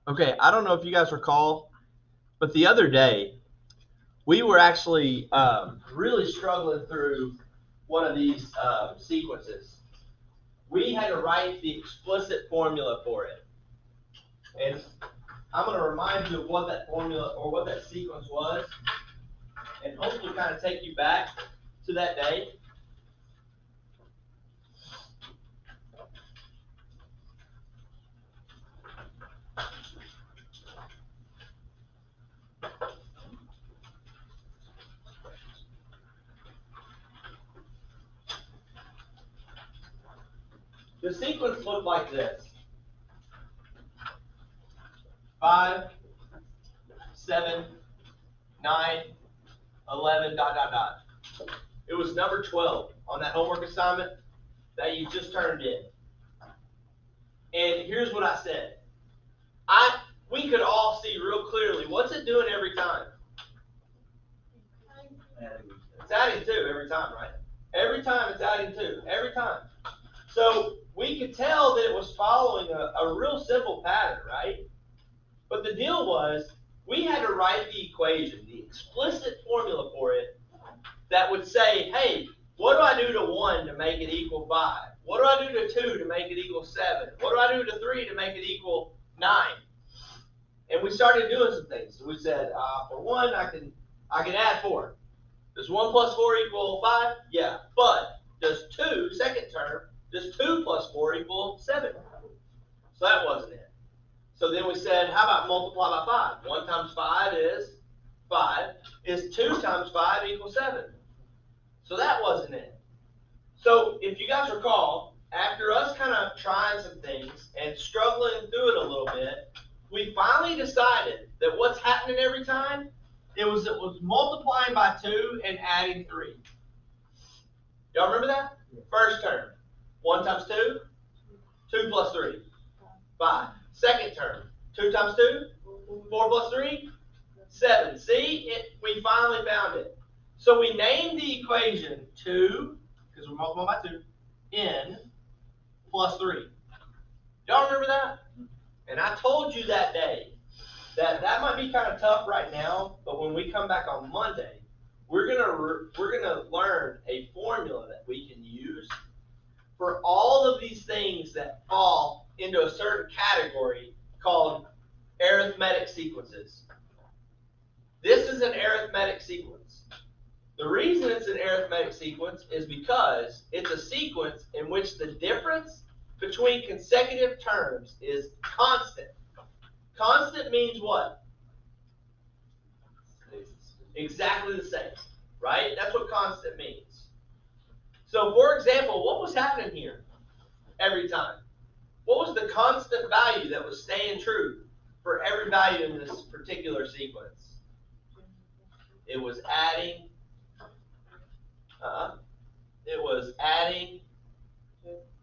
Okay, I don't know if you guys recall, but the other day we were actually really struggling through one of these sequences. We had to write the explicit formula for it. And I'm going to remind you of what that formula or what that sequence was, and hopefully kind of take you back to that day. The sequence looked like this: 5, 7, 9, 11, dot, dot, dot. It was number 12 on that homework assignment that you just turned in. And here's what I said. We could all see real clearly, what's it doing every time? It's adding 2 every time, right? Every time it's adding 2, every time. So we could tell that it was following a real simple pattern, right? But the deal was, we had to write the equation, the explicit formula for it, that would say, hey, what do I do to 1 to make it equal 5? What do I do to 2 to make it equal 7? What do I do to 3 to make it equal 9? And we started doing some things. We said, for 1, I can add 4. Does 1 plus 4 equal 5? Yeah. But does 2, second term, does 2 plus 4 equal 7? So that wasn't it. So then we said, how about multiply by 5? 1 times 5 is 5. Is 2 times 5 equal 7? So that wasn't it. So if you guys recall, after us kind of trying some things and struggling through it a little bit, we finally decided that what's happening every time, it was multiplying by 2 and adding 3. Y'all remember that? First term, 1 times 2, 2 plus 3, 5. Second term, 2 times 2, 4 plus 3, 7. See, we finally found it. So we named the equation 2, because we're multiplying by 2, n plus 3. Y'all remember that? And I told you that day that might be kind of tough right now, but when we come back on Monday, we're gonna learn a formula that we can use for all of these things that fall into a certain category called arithmetic sequences. This is an arithmetic sequence. The reason it's an arithmetic sequence is because it's a sequence in which the difference between consecutive terms is constant. Constant means what? Exactly the same, right? That's what constant means. So for example, what was happening here every time? What was the constant value that was staying true for every value in this particular sequence? It was adding, it was adding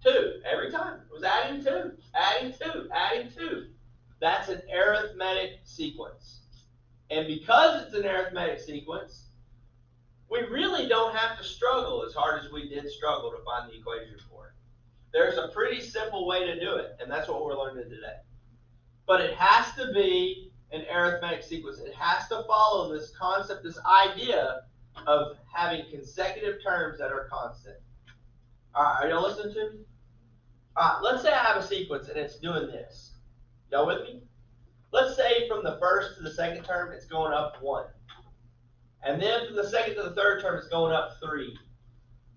2 every time. It was adding 2, adding 2, adding 2. That's an arithmetic sequence. And because it's an arithmetic sequence, we really don't have to struggle as hard as we did struggle to find the equation for it. There's a pretty simple way to do it, and that's what we're learning today. But it has to be an arithmetic sequence. It has to follow this concept, this idea of having consecutive terms that are constant. All right, are y'all listening to me? All right, let's say I have a sequence and it's doing this. Y'all with me? Let's say from the first to the second term, it's going up 1. And then from the second to the third term, it's going up 3.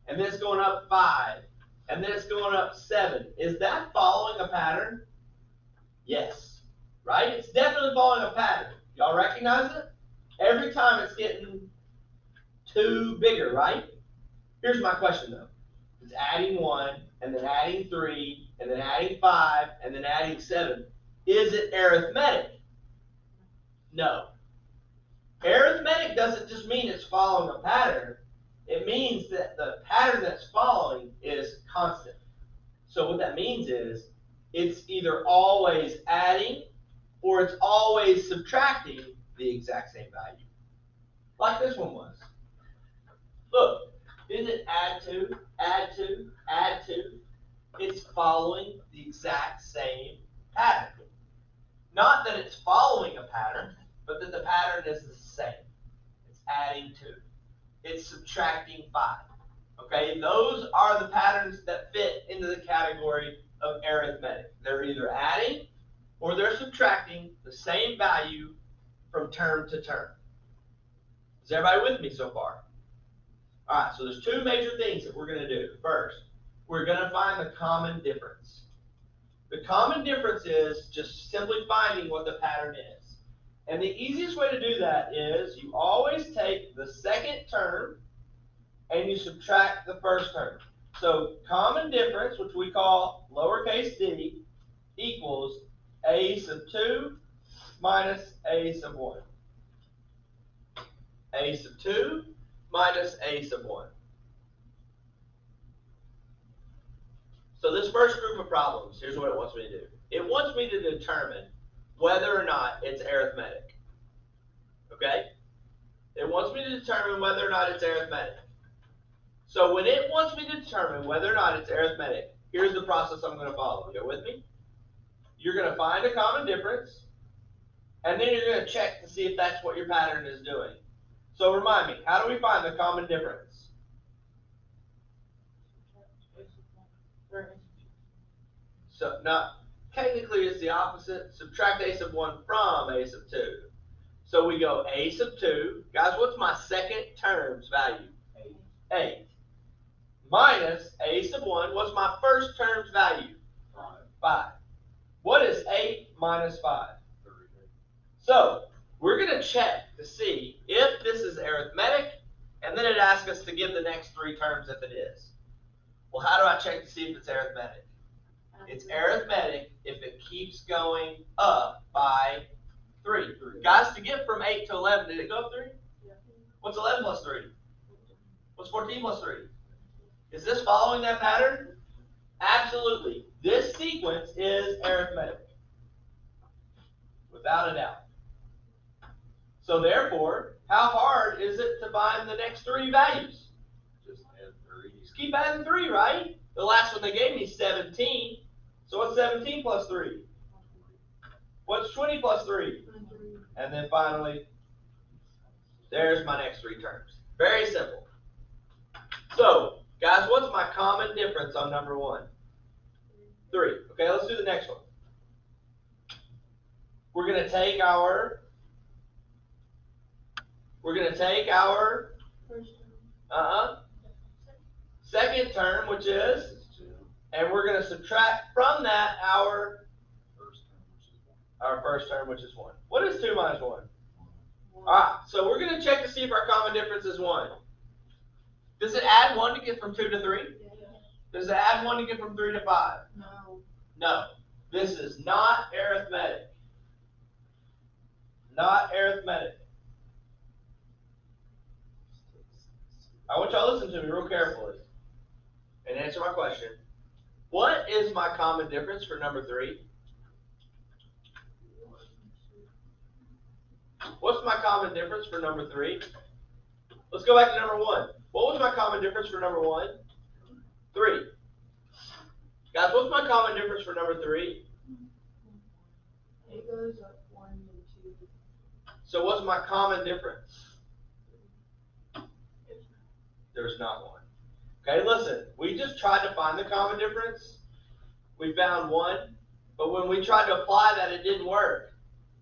And then it's going up 5. And then it's going up 7. Is that following a pattern? Yes. Right? It's definitely following a pattern. Y'all recognize it? Every time it's getting 2 bigger, right? Here's my question though. It's adding 1, and then adding 3, and then adding 5, and then adding 7. Is it arithmetic? No. Arithmetic doesn't just mean it's following a pattern. It means that the pattern that's following is constant. So what that means is it's either always adding or it's always subtracting the exact same value. Like this one was. Look, didn't it add 2, add 2, add 2? It's following the exact same pattern. Not that it's following a pattern, but that the pattern is the same. It's adding 2. It's subtracting 5. Okay, those are the patterns that fit into the category of arithmetic. They're either adding or they're subtracting the same value from term to term. Is everybody with me so far? All right, so there's 2 major things that we're going to do. First, we're going to find the common difference. The common difference is just simply finding what the pattern is. And the easiest way to do that is you always take the second term and you subtract the first term. So common difference, which we call lowercase d, equals a sub 2 minus a sub 1. A sub 2 minus a sub 1. So this first group of problems, here's what it wants me to do. It wants me to determine whether or not it's arithmetic. Okay? It wants me to determine whether or not it's arithmetic. So when it wants me to determine whether or not it's arithmetic, here's the process I'm going to follow. You with me? You're going to find a common difference, and then you're going to check to see if that's what your pattern is doing. So remind me, how do we find the common difference? So now, technically it's the opposite. Subtract a sub 1 from a sub 2. So we go a sub 2. Guys, what's my second term's value? 8. Minus a sub 1. What's my first term's value? 5. What is 8 minus 5? 3. So we're going to check to see if this is arithmetic, and then it asks us to give the next 3 terms if it is. Well, how do I check to see if it's arithmetic? It's arithmetic if it keeps going up by 3. Guys, to get from 8 to 11, did it go up 3? Yeah. What's 11 plus 3? What's 14 plus 3? Is this following that pattern? Absolutely. This sequence is arithmetic. Without a doubt. So therefore, how hard is it to find the next 3 values? Just add 3. Just keep adding 3, right? The last one they gave me is 17. So what's 17 plus 3? What's 20 plus 3? And then finally, there's my next 3 terms. Very simple. So, guys, what's my common difference on number 1? 3. Okay, let's do the next one. We're going to take our second term, which is, and we're going to subtract from that our first term, which is 1. What is 2 minus 1? All right, so we're going to check to see if our common difference is 1. Does it add 1 to get from 2 to 3? Yeah. Does it add 1 to get from 3 to 5? No. No. This is not arithmetic. Not arithmetic. I want y'all to listen to me real carefully and answer my question. What is my common difference for number 3? What's my common difference for number 3? Let's go back to number 1. What was my common difference for number 1? 3. Guys, what's my common difference for number 3? It goes up 1 and 2. So what's my common difference? There's not one. Okay, listen, we just tried to find the common difference. We found 1, but when we tried to apply that, it didn't work.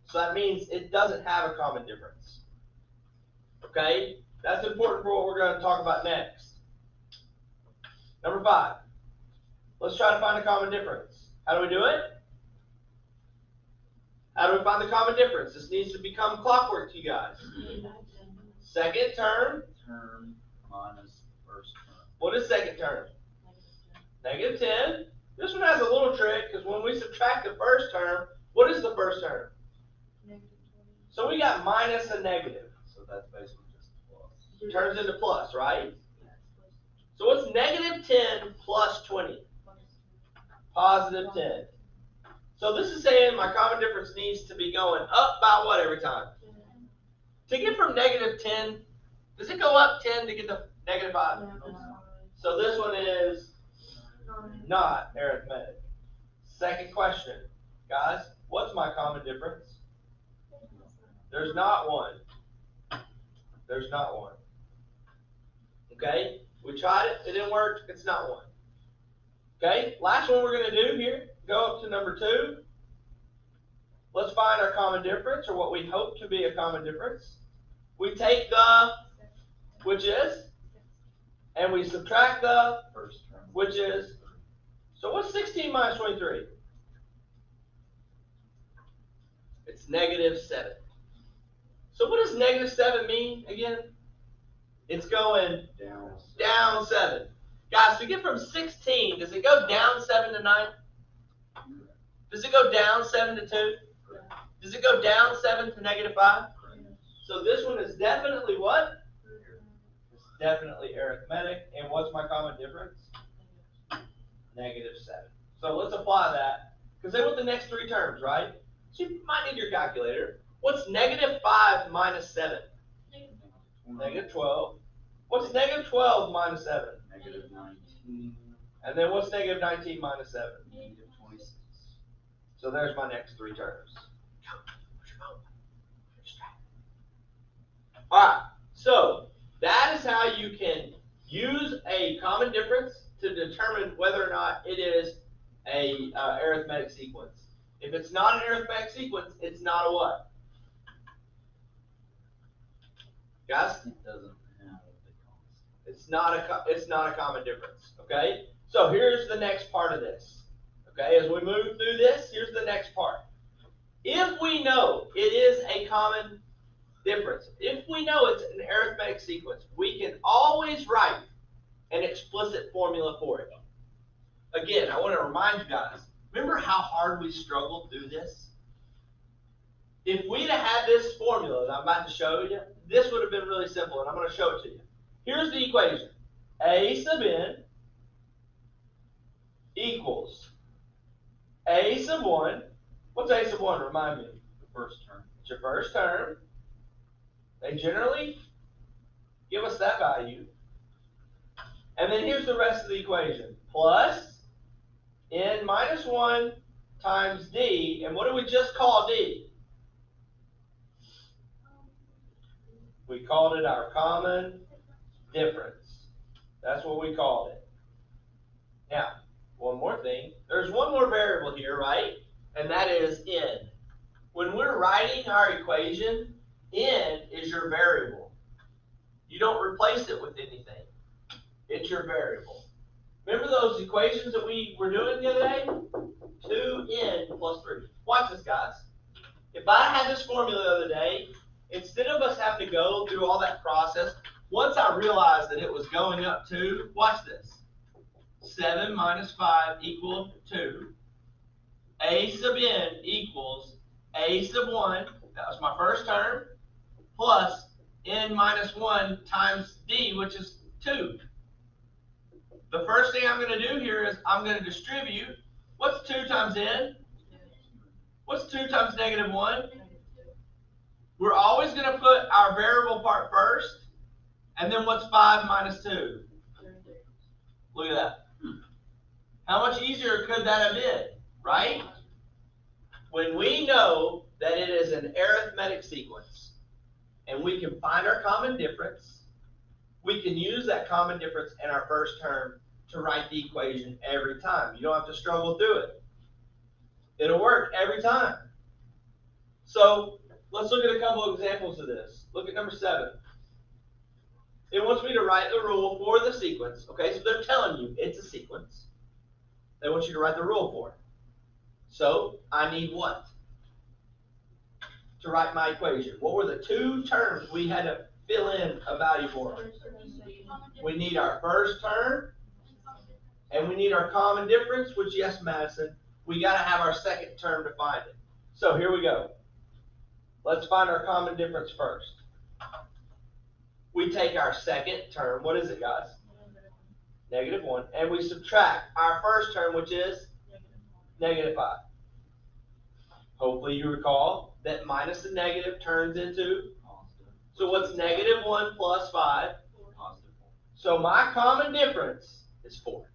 So that means it doesn't have a common difference. Okay, that's important for what we're going to talk about next. Number 5. Let's try to find the common difference. How do we do it? How do we find the common difference? This needs to become clockwork to you guys. Second term. Term minus first term. What is second term? Negative 10. This one has a little trick because when we subtract the first term, what is the first term? Negative 20. So we got minus a negative. So that's basically just plus. It turns into plus, right? So what's negative 10 plus 20? Positive 10. So this is saying my common difference needs to be going up by what every time? To get from negative 10, does it go up 10 to get to negative 5? So this one is not arithmetic. Second question, guys. What's my common difference? There's not one. There's not one. Okay? We tried it. It didn't work. It's not one. Okay? Last one we're going to do here. Go up to number 2. Let's find our common difference, or what we hope to be a common difference. We take the, which is, and we subtract the, First term. which is. So what's 16 minus 23? It's -7. So what does -7 mean again? It's going down 7. Guys, to get from 16, does it go down 7 to 9? Does it go down 7 to 2? Does it go down 7 to -5? So this one is definitely what? It's definitely arithmetic. And what's my common difference? -7. So let's apply that, because they want the next 3 terms, right? So you might need your calculator. What's -5 minus 7? -12. What's -12 minus 7? -19. And then what's -19 minus 7? -26. So there's my next 3 terms. Alright, so that is how you can use a common difference to determine whether or not it is a arithmetic sequence. If it's not an arithmetic sequence, it's not a what? Guys? It doesn't have the constant. It's not a common difference. Okay? So here's the next part of this. Okay, as we move through this, here's the next part. If we know it is a common difference, if we know it's an arithmetic sequence, we can always write an explicit formula for it. Again, I want to remind you guys, remember how hard we struggled through this? If we'd have had this formula that I'm about to show you, this would have been really simple, and I'm going to show it to you. Here's the equation. A sub n equals A sub 1. What's A sub 1? Remind me. The first term. It's your first term. They generally give us that value. And then here's the rest of the equation. Plus n minus 1 times d. And what do we just call d? We called it our common difference. That's what we called it. Now, one more thing. There's one more variable here, right? And that is n. When we're writing our equation, n is your variable. You don't replace it with anything. It's your variable. Remember those equations that we were doing the other day? 2n plus 3. Watch this, guys. If I had this formula the other day, instead of us having to go through all that process, once I realized that it was going up to, watch this, 7 minus 5 equal 2. A sub n equals A sub 1, that was my first term, plus n minus 1 times d, which is 2. The first thing I'm going to do here is I'm going to distribute. What's 2 times n? What's 2 times -1? We're always going to put our variable part first. And then what's 5 minus 2? Look at that. How much easier could that have been, right? When we know that it is an arithmetic sequence, and we can find our common difference, we can use that common difference in our first term to write the equation every time. You don't have to struggle through it. It'll work every time. So let's look at a couple of examples of this. Look at number 7. It wants me to write the rule for the sequence. Okay, so they're telling you it's a sequence. They want you to write the rule for it. So I need what? To write my equation. What were the 2 terms we had to fill in a value for? We need our first term, and we need our common difference, which, yes, Madison, we got to have our second term to find it. So here we go. Let's find our common difference first. We take our second term. What is it, guys? -1. And we subtract our first term, which is -5. Hopefully you recall that minus a negative turns into, so what's -1 plus 5? So my common difference is 4.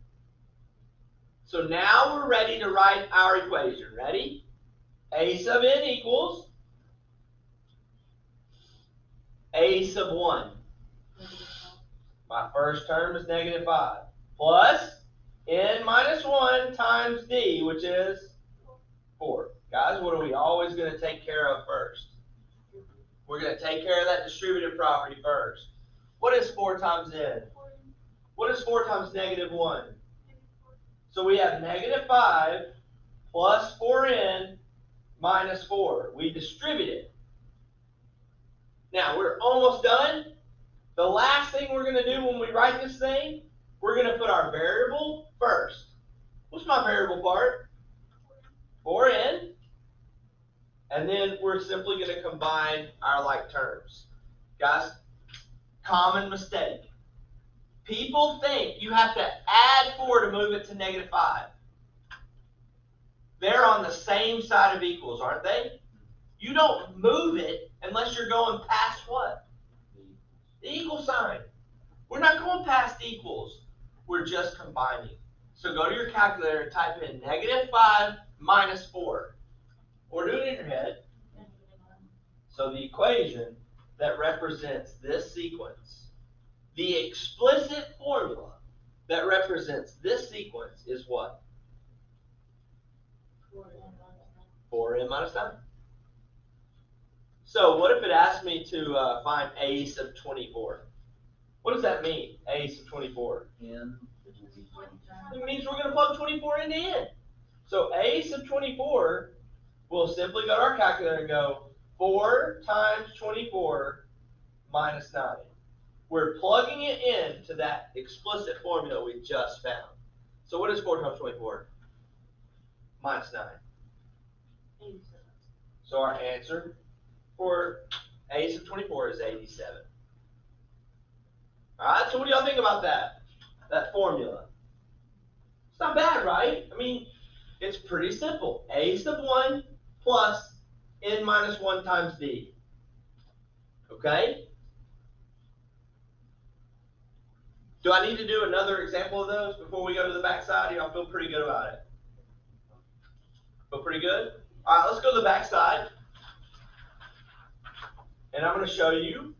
So now we're ready to write our equation. Ready? A sub n equals A sub 1. My first term is negative 5. Plus n minus 1 times d, which is 4. Guys, what are we always going to take care of first? We're going to take care of that distributive property first. What is 4 times n? What is 4 times negative 1? So we have negative 5 plus 4n minus 4. We distribute it. Now, we're almost done. The last thing we're going to do when we write this thing, we're going to put our variable first. What's my variable part? 4n. And then we're simply going to combine our like terms. Guys, common mistake. People think you have to add 4 to move it to negative 5. They're on the same side of equals, aren't they? You don't move it unless you're going past what? The equal sign. We're not going past equals. We're just combining. So go to your calculator and type in negative 5 minus 4. Or do it in your head. So the equation that represents this sequence, the explicit formula that represents this sequence is what? 4n minus 9. So what if it asked me to find a sub 24? What does that mean, a sub 24? N. It means we're going to plug 24 into n. So a sub 24, we'll simply go to our calculator and go 4 times 24 minus 9. We're plugging it into that explicit formula we just found. So what is 4 times 24? Minus 9. So our answer for a sub 24 is 87. Alright, so what do y'all think about that? That formula. It's not bad, right? I mean, it's pretty simple. A sub 1 plus n minus 1 times d. Okay? Do I need to do another example of those before we go to the back side? Y'all feel pretty good about it? Feel pretty good? All right, let's go to the back side. And I'm going to show you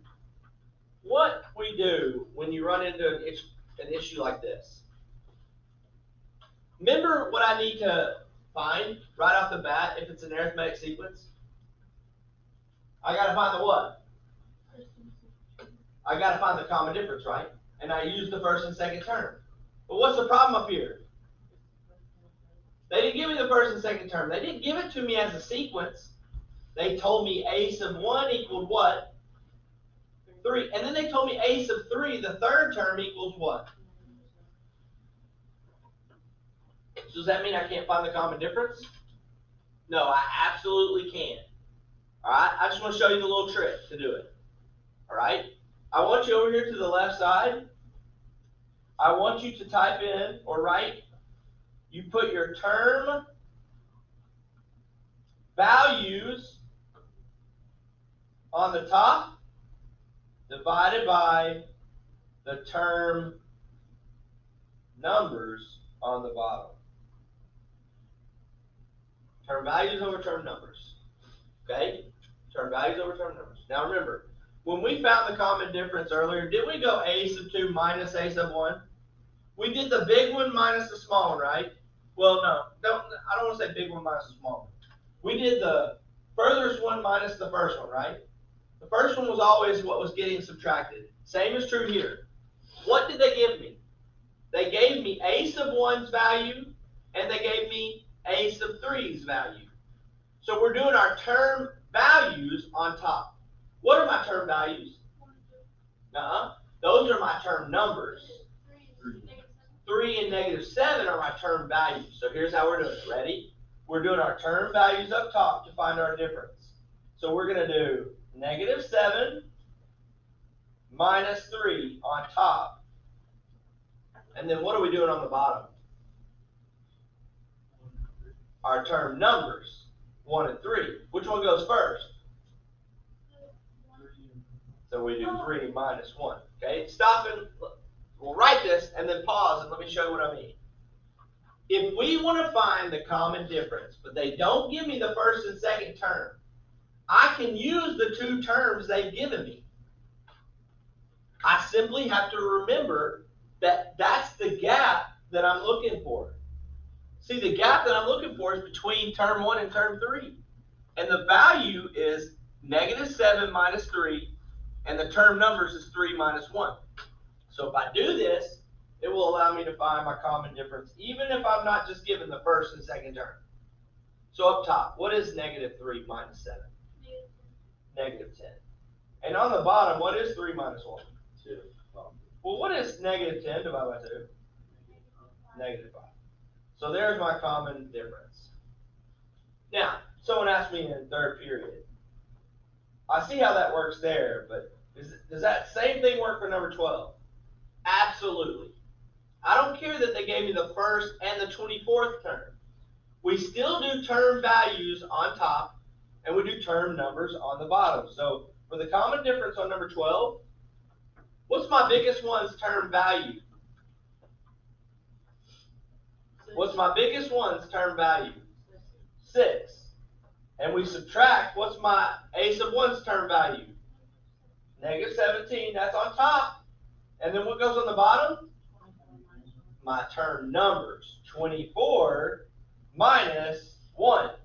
what we do when you run into an issue like this. Remember what I need to find right off the bat if it's an arithmetic sequence? I got to find the what? I got to find the common difference, right? And I use the first and second term. But what's the problem up here? They didn't give me the first and second term. They didn't give it to me as a sequence. They told me a sub 1 equaled what? 3. And then they told me a sub 3, the third term, equals what? So does that mean I can't find the common difference? No, I absolutely can. All right, I just want to show you the little trick to do it. All right, I want you over here to the left side. I want you to type in or write, you put your term values on the top divided by the term numbers on the bottom. Term values over term numbers. Okay? Term values over term numbers. Now remember, when we found the common difference earlier, did we go a sub 2 minus a sub 1? We did the big one minus the small one, right? Well, no, I don't want to say big one minus the small one. We did the furthest one minus the first one, right? The first one was always what was getting subtracted. Same is true here. What did they give me? They gave me a sub 1's value, and they gave me a sub 3's value. So we're doing our term values on top. What are my term values? Those are my term numbers. 3 and negative 7 are my term values. So here's how we're doing it. Ready? We're doing our term values up top to find our difference. So we're going to do negative 7 minus 3 on top. And then what are we doing on the bottom? Our term numbers, 1 and 3. Which one goes first? So we do 3 minus 1. Okay, stop and we'll write this and then pause and let me show you what I mean. if we want to find the common difference, but they don't give me the first and second term, I can use the two terms they've given me. I simply have to remember that that's the gap that I'm looking for. See, the gap that I'm looking for is between term 1 and term 3. And the value is -7 minus 3, and the term numbers is 3 minus 1. So if I do this, it will allow me to find my common difference, even if I'm not just given the first and second term. So up top, what is -3 minus 7? -10. And on the bottom, what is 3 minus 1? 2. Well, what is -10 divided by 2? -5. So there's my common difference. Now, someone asked me in third period, I see how that works there, but does that same thing work for number 12? Absolutely. I don't care that they gave me the first and the 24th term. We still do term values on top, and we do term numbers on the bottom. So for the common difference on number 12, what's my biggest one's term value? What's my biggest one's term value? 6. And we subtract, what's my a sub 1's term value? -17, that's on top. And then what goes on the bottom? My term numbers, 24 minus 1.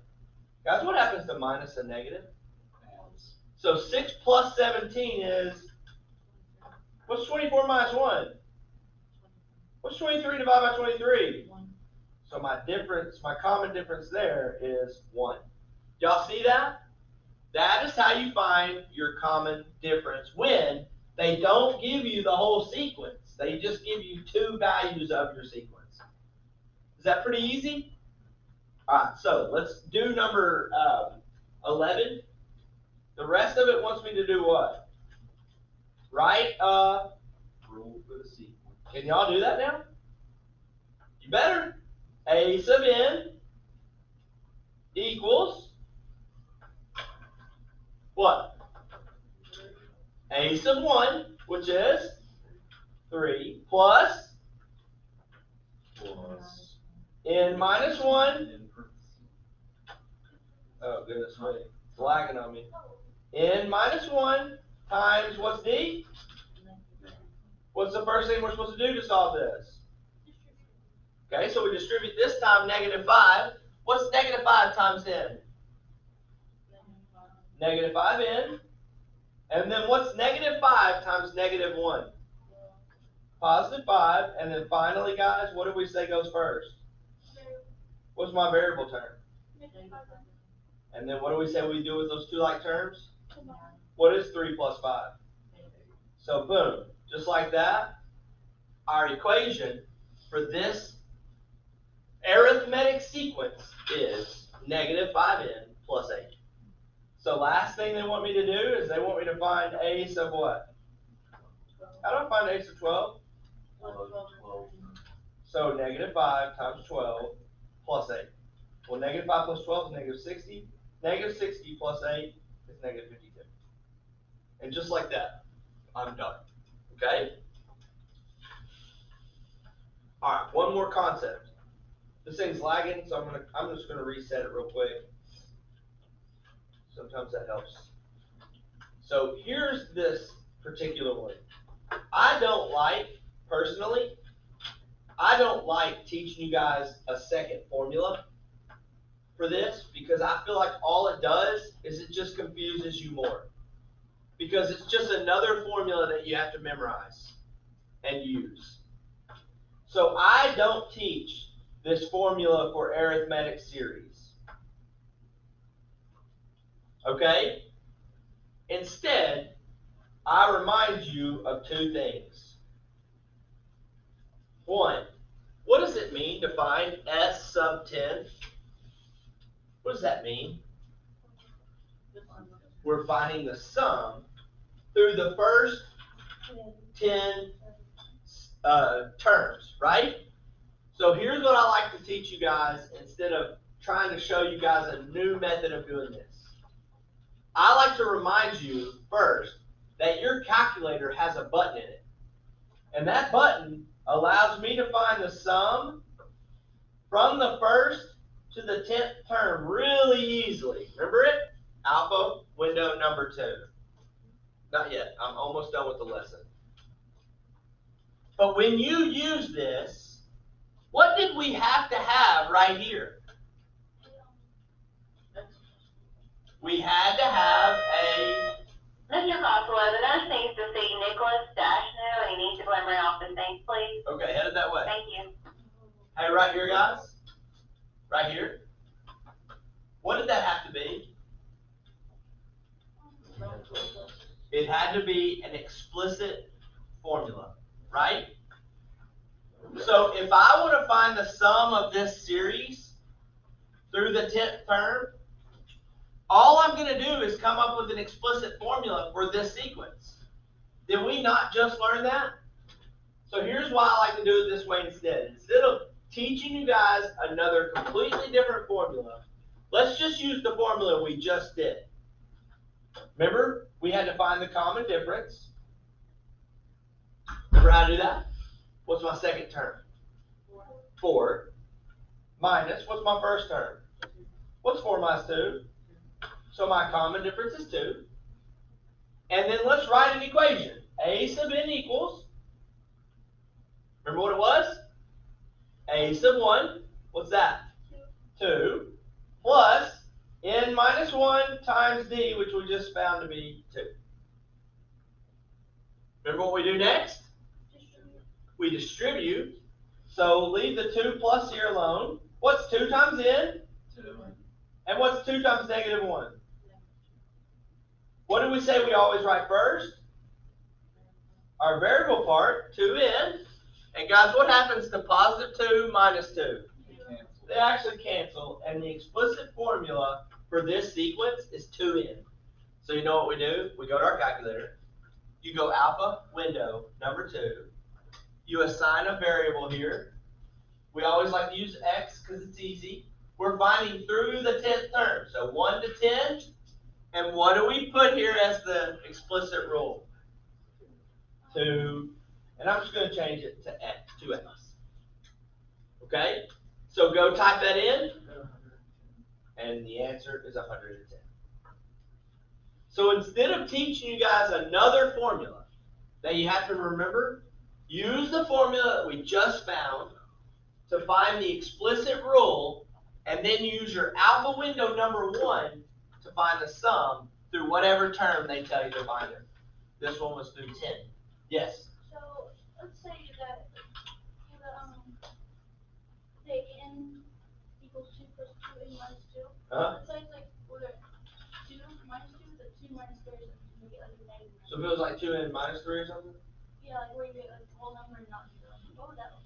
Guys, what happens to minus a negative? So 6 plus 17 is, what's 24 minus 1? What's 23 divided by 23? So my difference, my common difference there is 1. Y'all see that? That is how you find your common difference when they don't give you the whole sequence. They just give you two values of your sequence. Is that pretty easy? All right, so let's do number 11. The rest of it wants me to do what? Write Rule for the sequence. Can y'all do that now? You better. A sub n equals what? A sub 1, which is 3, plus n minus 1. Oh, goodness me. It's lagging on me. N minus 1 times what's d? What's the first thing we're supposed to do to solve this? Okay, so we distribute this time -5. What's -5 times n? -5n. And then what's -5 times -1? +5. And then finally, guys, what do we say goes first? What's my variable term? And then what do we say we do with those two like terms? What is 3 plus 5? So boom, just like that, our equation for this arithmetic sequence is -5n plus 8. So last thing they want me to do is they want me to find a sub what? How do I find a sub 12? So -5 times 12 plus 8. Well, -5 plus 12 is -60. -60 plus 8 is -52. And just like that, I'm done. Okay? All right, one more concept. This thing's lagging, so I'm just gonna reset it real quick. Sometimes that helps. So here's this particular one. Personally, I don't like teaching you guys a second formula for this because I feel like all it does is it just confuses you more. Because it's just another formula that you have to memorize and use. So I don't teach this formula for arithmetic series. Okay? Instead, I remind you of two things. One, what does it mean to find S sub 10? What does that mean? We're finding the sum through the first 10 terms, right? So here's what I like to teach you guys instead of trying to show you guys a new method of doing this. I like to remind you first that your calculator has a button in it. And that button allows me to find the sum from the first to the 10th term really easily. Remember it? Alpha window number 2. Not yet. I'm almost done with the lesson. But when you use this, what did we have to have right here? We had to have a... Mr. Costello, the nurse needs to see Nicholas Dashno, and he needs to go in my office. Thanks, please. Okay, headed that way. Thank you. Hey, right here, guys. Right here. What did that have to be? It had to be an explicit formula, right? So if I want to find the sum of this series through the 10th term, all I'm going to do is come up with an explicit formula for this sequence. Did we not just learn that? So here's why I like to do it this way instead. Instead of teaching you guys another completely different formula, let's just use the formula we just did. Remember, we had to find the common difference. Remember how to do that? What's my second term? 4. Minus, what's my first term? What's 4 minus 2? So my common difference is 2. And then let's write an equation. A sub n equals, remember what it was? A sub 1, what's that? 2, plus n minus 1 times d, which we just found to be 2. Remember what we do next? We distribute. So leave the 2 plus here alone. What's 2 times n? 2. And what's 2 times negative 1? What do we say we always write first? Our variable part, 2n. And guys, what happens to positive 2 minus 2? They actually cancel, and the explicit formula for this sequence is 2n. So you know what we do? We go to our calculator. You go alpha window number 2. You assign a variable here. We always like to use x because it's easy. We're finding through the 10th term. So 1 to 10. And what do we put here as the explicit rule? 2. And I'm just going to change it to x, 2x. Okay? So go type that in. And the answer is 110. So instead of teaching you guys another formula that you have to remember, use the formula that we just found to find the explicit rule, and then use your alpha window number 1 to find the sum through whatever term they tell you to find it. This one was through 10. Yes? So let's say that the n equals 2 plus 2n minus 2. Let's say it's like we're 2 minus 2, the 2 minus 3 is like, you get like a negative number. So if it was like 2n minus 3 or something? Yeah, like where you get like a whole number and not 0. What would that look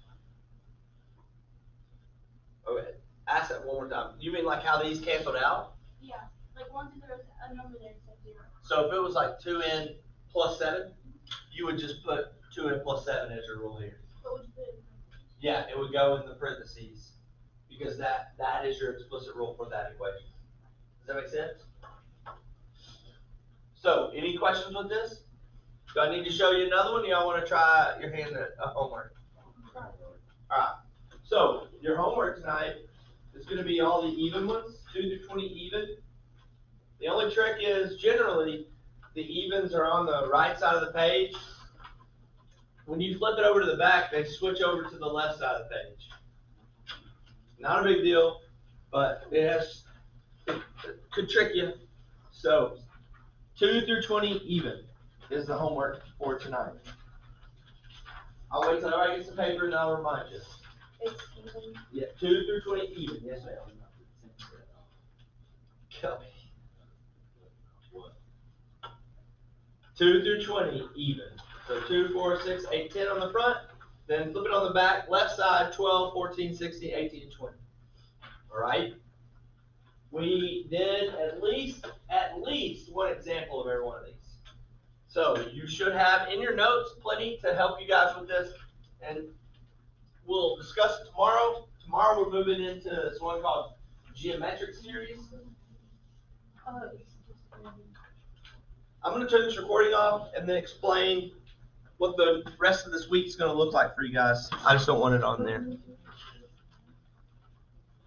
like? Okay. Ask that one more time. You mean like how these canceled out? Yeah, like once there's a number there instead of 0. So if it was like 2n plus 7, you would just put 2n plus 7 as your rule here. What would you put in? Yeah, it would go in the parentheses because that is your explicit rule for that equation. Does that make sense? So, any questions with this? Do I need to show you another one? Y'all want to try your hand at homework? All right. So, your homework tonight is going to be all the even ones, 2 through 20 even. The only trick is generally the evens are on the right side of the page. When you flip it over to the back, they switch over to the left side of the page. Not a big deal, but it could trick you. So 2 through 20 even is the homework for tonight. I'll wait till everybody gets the paper and I'll remind you. It's even. Yeah, 2 through 20 even. Yes, ma'am. Kelly. 2 through 20 even. So 2, 4, 6, 8, 10 on the front. Then flip it on the back, left side, 12, 14, 16, 18, and 20. All right? We did at least one example of every one of these. So you should have in your notes plenty to help you guys with this. And we'll discuss it tomorrow. Tomorrow we're moving into this one called geometric series. I'm going to turn this recording off and then explain what the rest of this week is going to look like for you guys. I just don't want it on there.